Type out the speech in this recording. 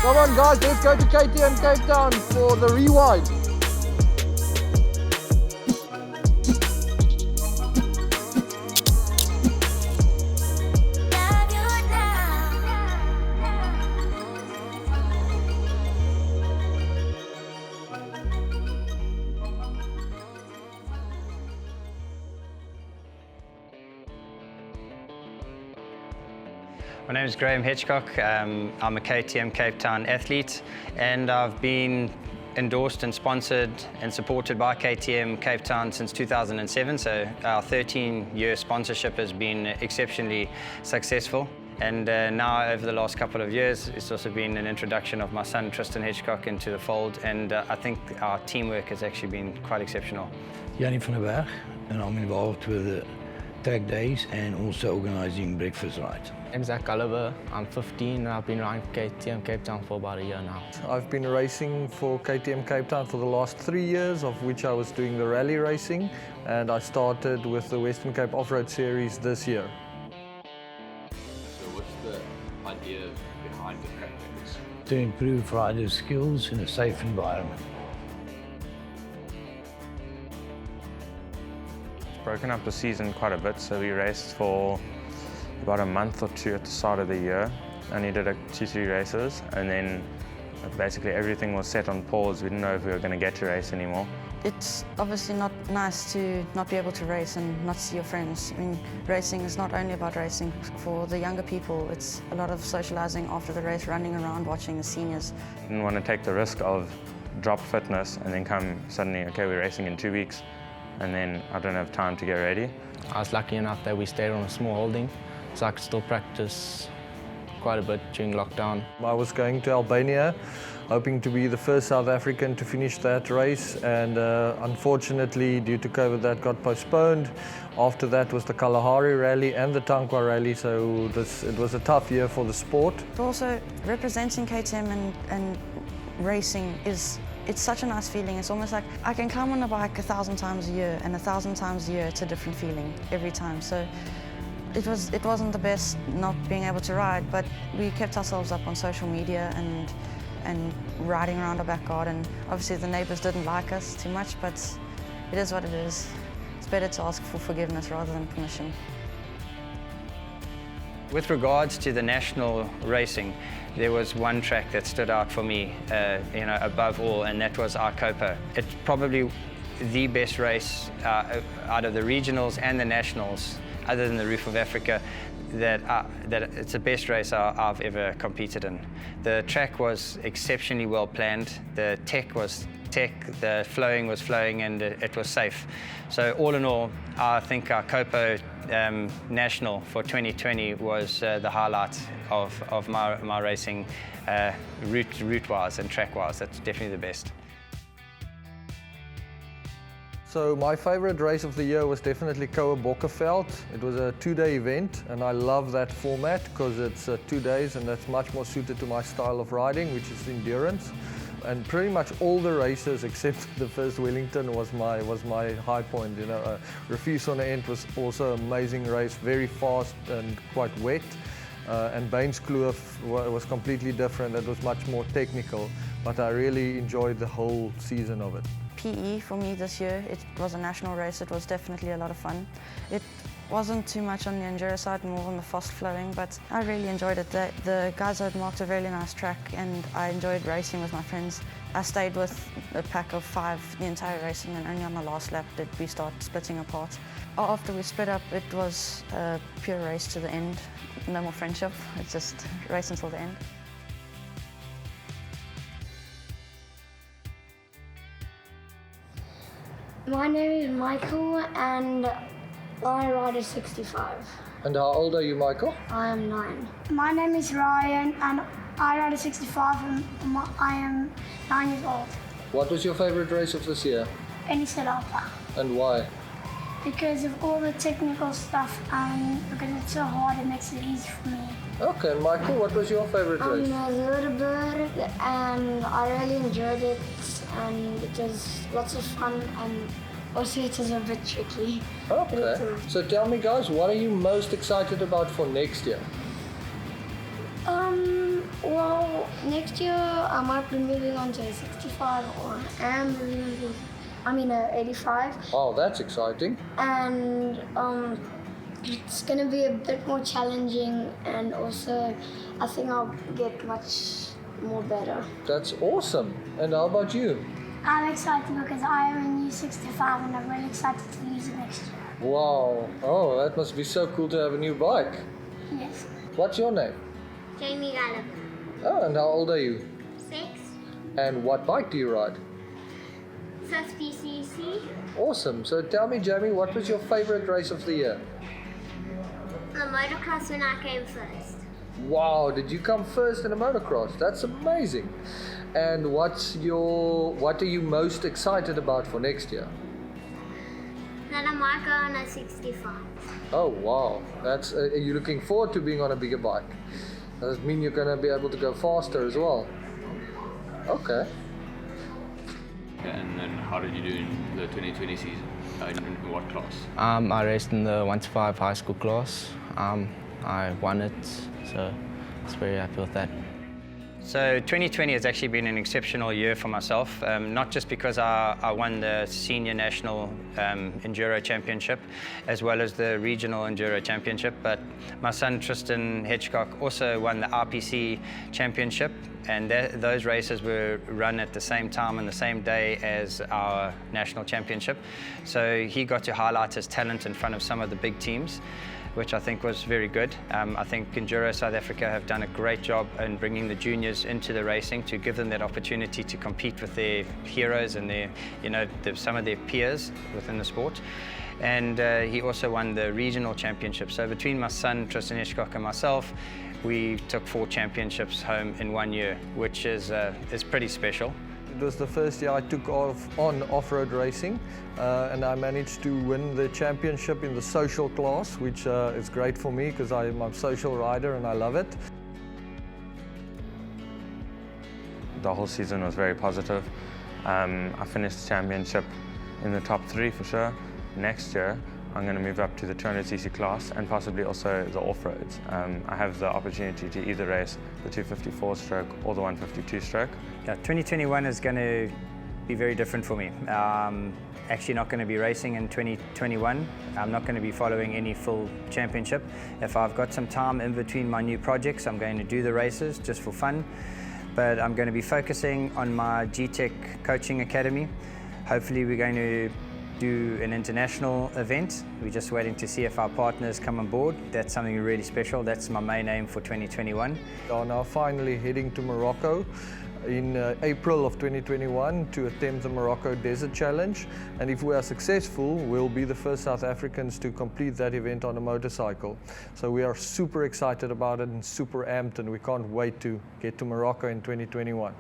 Come on guys, let's go to KTM Cape Town for the rewind. My name is Graham Hitchcock. I'm a KTM Cape Town athlete, and I've been endorsed and sponsored and supported by KTM Cape Town since 2007, so our 13-year sponsorship has been exceptionally successful. And now, over the last couple of years, it's also been an introduction of my son Tristan Hitchcock into the fold, and I think our teamwork has actually been quite exceptional. Jannie van der Berg, and I'm involved with the tag days and also organising breakfast rides. I'm Zach Gulliver. I'm 15 and I've been riding KTM Cape Town for about a year now. I've been racing for KTM Cape Town for the last 3 years, of which I was doing the rally racing, and I started with the Western Cape Off-Road Series this year. So what's the idea behind the track days? To improve riders' skills in a safe environment. Broken up the season quite a bit, so we raced for about a month or two at the start of the year. Only did 2-3 races, and then basically everything was set on pause. We didn't know if we were going to get to race anymore. It's obviously not nice to not be able to race and not see your friends. I mean, racing is not only about racing. For the younger people, it's a lot of socialising after the race, running around, watching the seniors. Didn't want to take the risk of drop fitness and then come suddenly, okay, we're racing in 2 weeks, and then I don't have time to get ready. I was lucky enough that we stayed on a small holding, so I could still practice quite a bit during lockdown. I was going to Albania, hoping to be the first South African to finish that race, and unfortunately, due to COVID, that got postponed. After that was the Kalahari Rally and the Tankwa Rally, so it was a tough year for the sport. Also, representing KTM and racing it's such a nice feeling. It's almost like I can come on a bike 1,000 times a year, and 1,000 times a year it's a different feeling every time. So it wasn't the best not being able to ride, but we kept ourselves up on social media and riding around our back garden. Obviously the neighbours didn't like us too much, but it is what it is. It's better to ask for forgiveness rather than permission. With regards to the national racing, there was one track that stood out for me, above all, and that was our Copa. It's probably the best race out of the regionals and the nationals, other than the Roof of Africa, that it's the best race I've ever competed in. The track was exceptionally well planned. The tech was tech, the flowing was flowing, and it was safe. So all in all, I think our Copa National for 2020 was the highlight of my racing, route-wise and track-wise. That's definitely the best. So my favorite race of the year was definitely Koa Bokkenveld. It was a 2-day event, and I love that format because it's 2 days, and that's much more suited to my style of riding, which is endurance. And pretty much all the races except the first Wellington was my high point. You know, Refuse on the End was also an amazing race, very fast and quite wet. And Baines Kloof was completely different. That was much more technical, but I really enjoyed the whole season of it. PE for me this year, it was a national race. It was definitely a lot of fun. It wasn't too much on the enduro side, more on the fast flowing, but I really enjoyed it. The guys had marked a really nice track, and I enjoyed racing with my friends. I stayed with a pack of 5 the entire race, and then only on the last lap did we start splitting apart. After we split up, it was a pure race to the end. No more friendship, it's just race until the end. My name is Michael and I ride a 65. And how old are you, Michael? I am 9. My name is Ryan and I ride a 65 and I am 9 years old. What was your favorite race of this year? Eniselapa. And why? Because of all the technical stuff and because it's so hard, it makes it easy for me. Okay, Michael, what was your favorite race? I'm a little bird and I really enjoyed it and it was lots of fun and also it was a bit tricky. Okay, so tell me guys, what are you most excited about for next year? Well, next next year I might be moving on to a 65 or am moving on to, a 85. Oh, that's exciting. And it's going to be a bit more challenging, and also I think I'll get much more better. That's awesome. And how about you? I'm excited because I am a new 65 and I'm really excited to use it next year. Wow. Oh, that must be so cool to have a new bike. Yes. What's your name? Jamie Gallagher. Oh, and how old are you? 6. And what bike do you ride? 50cc. Awesome. So tell me, Jamie, what was your favorite race of the year? The motocross when I came first. Wow, did you come first in a motocross? That's amazing. And what are you most excited about for next year? Then I might go on a 65. Oh wow, that's are you looking forward to being on a bigger bike? Does it mean you're going to be able to go faster as well? Okay. And then how did you do in the 2020 season? In what class? I raced in the 1 to 5 high school class. I won it, so I was very happy with that. So 2020 has actually been an exceptional year for myself, not just because I won the Senior National Enduro Championship as well as the Regional Enduro Championship, but my son Tristan Hedgecock also won the RPC Championship, and those races were run at the same time and the same day as our National Championship. So he got to highlight his talent in front of some of the big teams, which I think was very good. I think Enduro South Africa have done a great job in bringing the juniors into the racing to give them that opportunity to compete with their heroes and some of their peers within the sport. And he also won the regional championship. So between my son Tristan Hedgecock and myself, we took 4 championships home in 1 year, which is pretty special. It was the first year I took on off-road racing, and I managed to win the championship in the social class, which is great for me because I'm a social rider and I love it. The whole season was very positive. I finished the championship in the top 3 for sure. Next year, I'm going to move up to the 200cc class and possibly also the off-roads. I have the opportunity to either race the 254 stroke or the 152 stroke. Yeah, 2021 is going to be very different for me. Actually not going to be racing in 2021. I'm not going to be following any full championship. If I've got some time in between my new projects, I'm going to do the races just for fun. But I'm going to be focusing on my G-Tech Coaching Academy. Hopefully we're going to do an international event. We're just waiting to see if our partners come on board. That's something really special. That's my main aim for 2021. We are now finally heading to Morocco in April of 2021 to attempt the Morocco Desert Challenge, and if we are successful, we'll be the first South Africans to complete that event on a motorcycle. So we are super excited about it and super amped, and we can't wait to get to Morocco in 2021.